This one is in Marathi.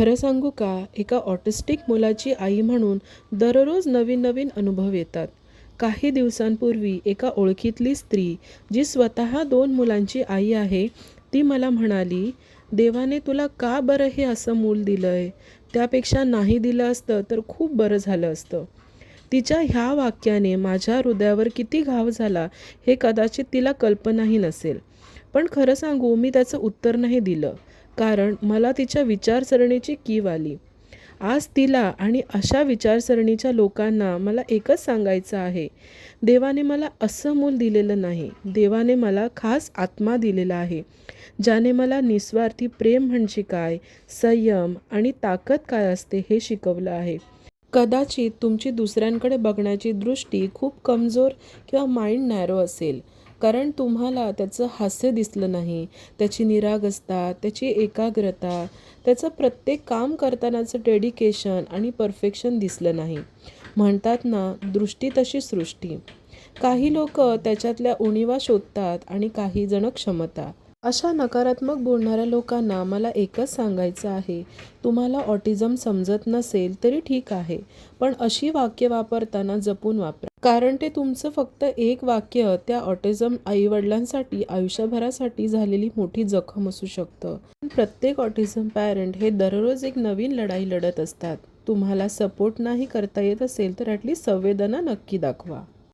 खरं सांगू का, एका ऑटिस्टिक मुलाची आई म्हणून दररोज नवीन नवीन अनुभव येतात. काही दिवसांपूर्वी एका ओळखीतली स्त्री, जी स्वतः 2 मुलांची आई आहे, ती मला म्हणाली, "देवाने तुला का बरं हे असं मूल दिलंय? त्यापेक्षा नाही दिलं असतं तर खूप बरं झालं असतं." तिच्या ह्या वाक्याने माझ्या हृदयावर किती घाव झाला, हे कदाचित तिला कल्पनाही नसेल. पण खरं सांगू, मी त्याचं उत्तर नाही दिलं. कारण मला तिच्या विचारसरणीची कीव आली. आज तिला आणि अशा विचारसरणीच्या लोकांना मला एकच सांगायचं आहे. देवाने मला असं मूल दिलेलं नाही. देवाने मला खास आत्मा दिलेला आहे, ज्याने मला निस्वार्थी प्रेम म्हणजे काय, संयम आणि ताकद काय असते हे शिकवलं आहे. कदाचित तुमची दुसऱ्यांकडे बघण्याची दृष्टी खूप कमजोर किंवा माइंड नॅरो असेल. कारण तुम्हाला त्याचं हास्य दिसलं नाही, त्याची निरागसता, त्याची एकाग्रता, त्याचं प्रत्येक काम करतानाचं डेडिकेशन आणि परफेक्शन दिसलं नाही. म्हणतात ना, दृष्टी तशी सृष्टी. काही लोक त्याच्यातल्या उणिवा शोधतात आणि काही जण क्षमता. अशा नकारात्मक बोलणाऱ्या लोकांना मला एकच सांगायचं आहे, तुम्हाला ऑटिझम समजत नसेल तरी ठीक आहे, पण अशी वाक्य वापरताना जपून वापरा. कारण ते तुमचं फक्त एक वाक्य त्या ऑटिझम आईवडिलांसाठी आयुष्यभरासाठी झालेली मोठी जखम असू शकतं. प्रत्येक ऑटिझम पॅरेंट हे दररोज एक नवीन लढाई लढत असतात. तुम्हाला सपोर्ट नाही करता येत असेल तर ॲटलीस्ट संवेदना नक्की दाखवा.